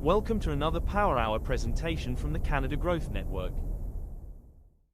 Welcome to another Power Hour presentation from the Canada Growth Network.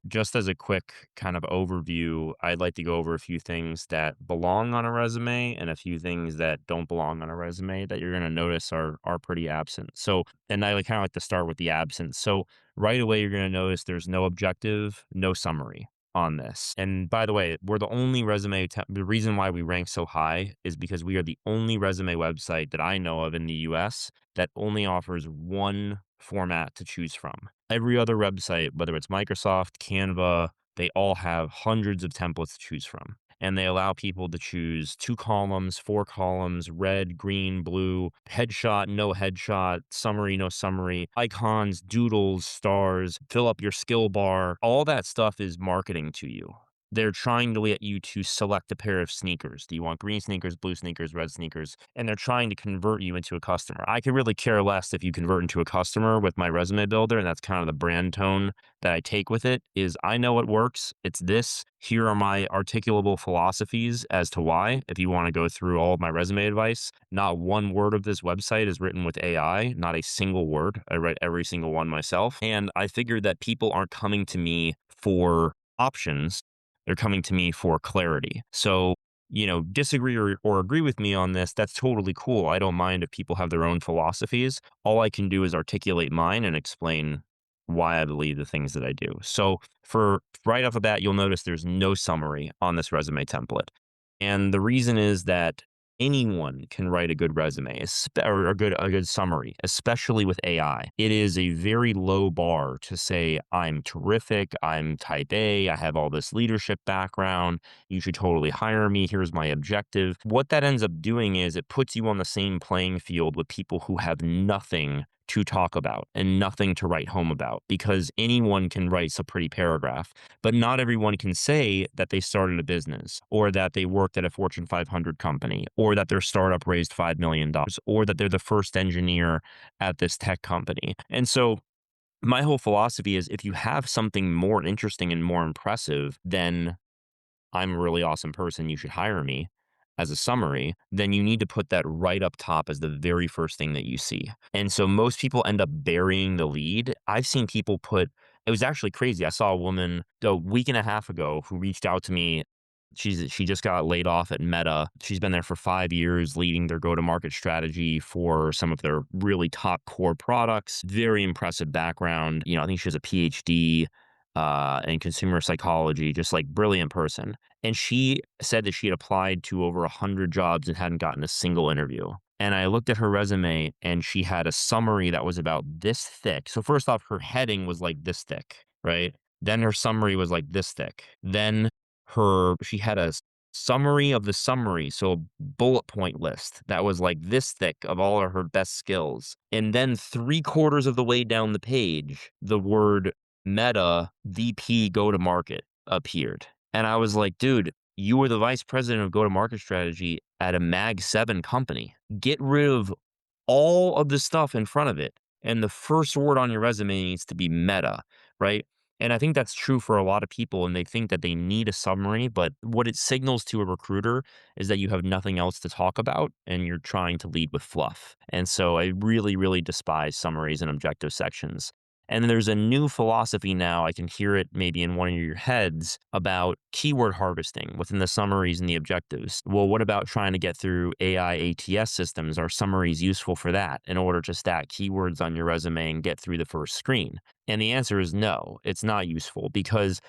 Just as a quick kind of overview, I'd like to go over a few things that belong on a resume and a few things that don't belong on a resume that you're going to notice are pretty absent. So, and I kind of like to start with the absence. So, right away, you're going to notice there's no objective, no summary on this. And by the way, we're the only the reason why we rank so high is because we are the only resume website that I know of in the US that only offers one format to choose from. Every other website, whether it's Microsoft, Canva, they all have hundreds of templates to choose from. And they allow people to choose 2 columns, 4 columns, red, green, blue, headshot, no headshot, summary, no summary, icons, doodles, stars, fill up your skill bar. All that stuff is marketing to you. They're trying to get you to select a pair of sneakers. Do you want green sneakers, blue sneakers, red sneakers? And they're trying to convert you into a customer. I could really care less if you convert into a customer with my resume builder. And that's kind of the brand tone that I take with it is I know it works. It's this. Here are my articulable philosophies as to why. If you want to go through all of my resume advice, not one word of this website is written with AI, not a single word. I write every single one myself. And I figured that people aren't coming to me for options. They're coming to me for clarity. So, disagree or agree with me on this. That's totally cool. I don't mind if people have their own philosophies. All I can do is articulate mine and explain why I believe the things that I do. So, for right off the bat, you'll notice there's no summary on this resume template. And the reason is that anyone can write a good resume or a good summary, especially with AI. It is a very low bar to say, I'm terrific, I'm type A, I have all this leadership background, you should totally hire me, here's my objective. What that ends up doing is it puts you on the same playing field with people who have nothing to talk about and nothing to write home about because anyone can write a pretty paragraph. But not everyone can say that they started a business or that they worked at a Fortune 500 company or that their startup raised $5 million or that they're the first engineer at this tech company. And so my whole philosophy is if you have something more interesting and more impressive than I'm a really awesome person, you should hire me as a summary, then you need to put that right up top as the very first thing that you see. And so most people end up burying the lead. I've seen people it was actually crazy. I saw a woman a week and a half ago who reached out to me. She just got laid off at Meta. She's been there for 5 years, leading their go-to-market strategy for some of their really top core products. Very impressive background. I think she has a PhD in consumer psychology, just like brilliant person. And she said that she had applied to over 100 jobs and hadn't gotten a single interview. And I looked at her resume and she had a summary that was about this thick. So first off, her heading was like this thick, right? Then her summary was like this thick. Then she had a summary of the summary, so a bullet point list that was like this thick of all of her best skills. And then 3/4 of the way down the page, the word Meta VP go to market appeared. And I was like, dude, you were the vice president of go to market strategy at a Mag 7 company. Get rid of all of the stuff in front of it. And the first word on your resume needs to be Meta, right? And I think that's true for a lot of people, and they think that they need a summary, but what it signals to a recruiter is that you have nothing else to talk about and you're trying to lead with fluff. And so I really, really despise summaries and objective sections. And there's a new philosophy now, I can hear it maybe in one of your heads, about keyword harvesting within the summaries and the objectives. Well, what about trying to get through AI ATS systems? Are summaries useful for that in order to stack keywords on your resume and get through the first screen? And the answer is no, it's not useful because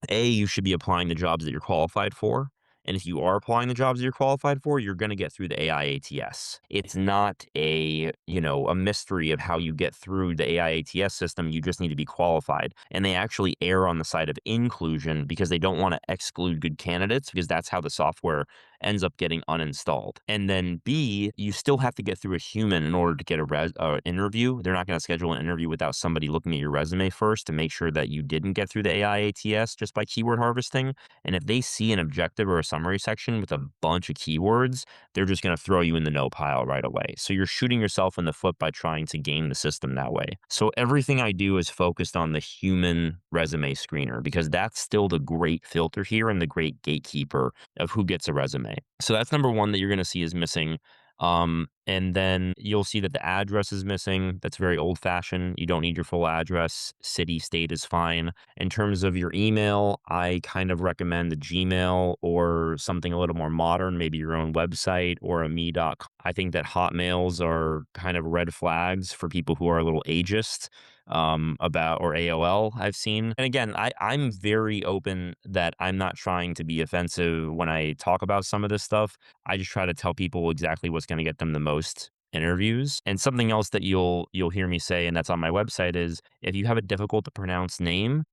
A, you should be applying the jobs that you're qualified for. And if you are applying the jobs that you're qualified for, you're going to get through the AI ATS. It's not a mystery of how you get through the AI ATS system. You just need to be qualified. And they actually err on the side of inclusion because they don't want to exclude good candidates because that's how the software ends up getting uninstalled. And then B, you still have to get through a human in order to get a interview. They're not going to schedule an interview without somebody looking at your resume first to make sure that you didn't get through the AI ATS just by keyword harvesting. And if they see an objective or a summary section with a bunch of keywords, they're just going to throw you in the no pile right away. So you're shooting yourself in the foot by trying to game the system that way. So everything I do is focused on the human resume screener because that's still the great filter here and the great gatekeeper of who gets a resume. So that's number one that you're going to see is missing. And then you'll see that the address is missing. That's very old fashioned. You don't need your full address. City, state is fine. In terms of your email, I kind of recommend a Gmail or something a little more modern, maybe your own website or a me.com. I think that Hotmails are kind of red flags for people who are a little ageist about, or AOL I've seen. And again, I'm very open that I'm not trying to be offensive when I talk about some of this stuff. I just try to tell people exactly what's going to get them the most interviews. And something else that you'll hear me say, and that's on my website, is if you have a difficult to pronounce name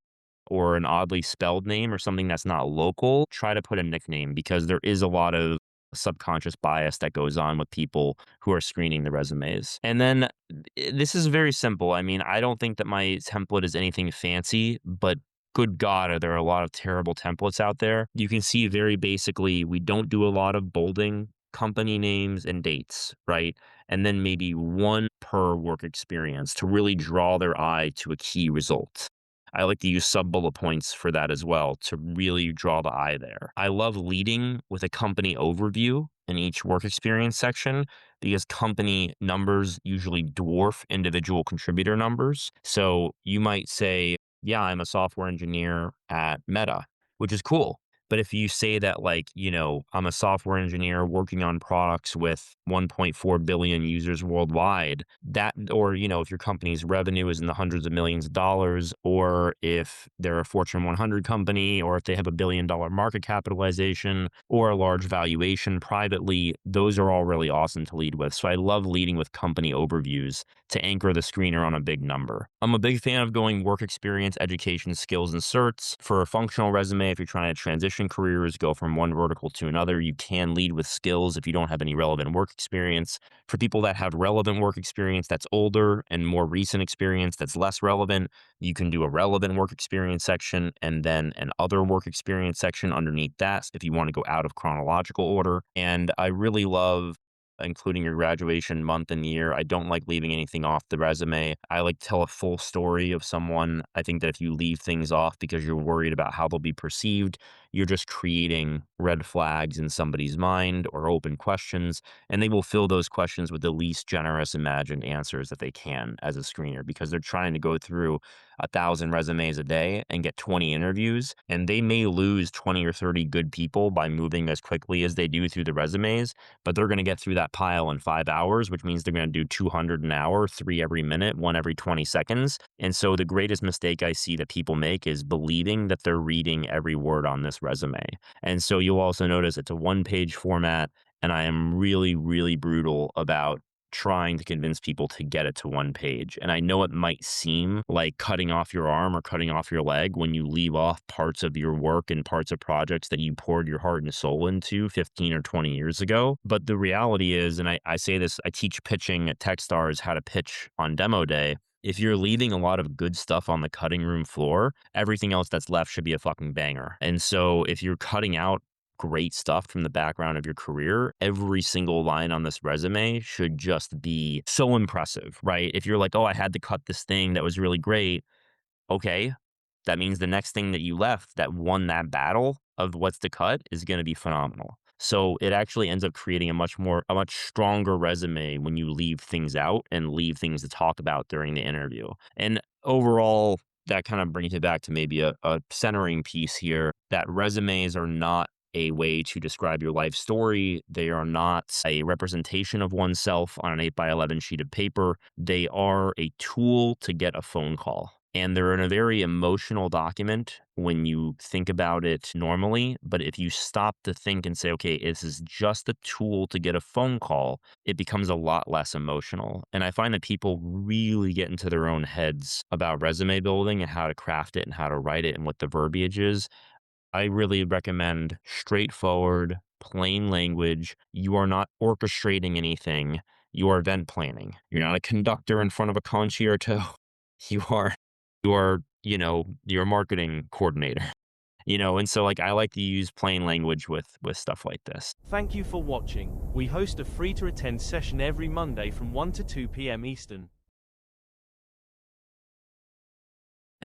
or an oddly spelled name or something that's not local, try to put a nickname, because there is a lot of subconscious bias that goes on with people who are screening the resumes. And then this is very simple. I mean, I don't think that my template is anything fancy, but good God, are there a lot of terrible templates out there? You can see very basically, we don't do a lot of bolding, company names and dates, right? And then maybe one per work experience to really draw their eye to a key result. I like to use sub bullet points for that as well to really draw the eye there. I love leading with a company overview in each work experience section, because company numbers usually dwarf individual contributor numbers. So you might say, yeah, I'm a software engineer at Meta, which is cool. But if you say that, like, I'm a software engineer working on products with 1.4 billion users worldwide, that, or, if your company's revenue is in the hundreds of millions of dollars, or if they're a Fortune 100 company, or if they have $1 billion market capitalization or a large valuation privately, those are all really awesome to lead with. So I love leading with company overviews to anchor the screener on a big number. I'm a big fan of going work experience, education, skills, and certs. For a functional resume, if you're trying to transition careers, go from one vertical to another, you can lead with skills if you don't have any relevant work experience. For people that have relevant work experience that's older and more recent experience that's less relevant, you can do a relevant work experience section and then an other work experience section underneath that if you want to go out of chronological order. And I really love including your graduation month and year. I don't like leaving anything off the resume. I like to tell a full story of someone. I think that if you leave things off because you're worried about how they'll be perceived, you're just creating red flags in somebody's mind or open questions, and they will fill those questions with the least generous imagined answers that they can as a screener, because they're trying to go through 1,000 resumes a day and get 20 interviews, and they may lose 20 or 30 good people by moving as quickly as they do through the resumes, but they're going to get through that pile in 5 hours, which means they're going to do 200 an hour, 3 every minute, 1 every 20 seconds. And so the greatest mistake I see that people make is believing that they're reading every word on this resume. And so you'll also notice it's a one-page format, and I am really, really brutal about trying to convince people to get it to one page. And I know it might seem like cutting off your arm or cutting off your leg when you leave off parts of your work and parts of projects that you poured your heart and soul into 15 or 20 years ago. But the reality is, and I say this, I teach pitching at Techstars how to pitch on demo day. If you're leaving a lot of good stuff on the cutting room floor, everything else that's left should be a fucking banger. And so if you're cutting out great stuff from the background of your career, every single line on this resume should just be so impressive, right? If you're like, oh, I had to cut this thing that was really great. Okay, that means the next thing that you left that won that battle of what's to cut is going to be phenomenal. So it actually ends up creating a much stronger resume when you leave things out and leave things to talk about during the interview. And overall, that kind of brings it back to maybe a centering piece here, that resumes are not a way to describe your life story. They are not a representation of oneself on an 8x11 sheet of paper. They are a tool to get a phone call. And they're in a very emotional document when you think about it normally. But if you stop to think and say, okay, this is just a tool to get a phone call, it becomes a lot less emotional. And I find that people really get into their own heads about resume building and how to craft it and how to write it and what the verbiage is. I really recommend straightforward, plain language. You are not orchestrating anything. You are event planning. You're not a conductor in front of a concerto. You are, you're a marketing coordinator, and so like I like to use plain language with stuff like this. Thank you for watching. We host a free to attend session every Monday from 1 to 2 p.m. Eastern.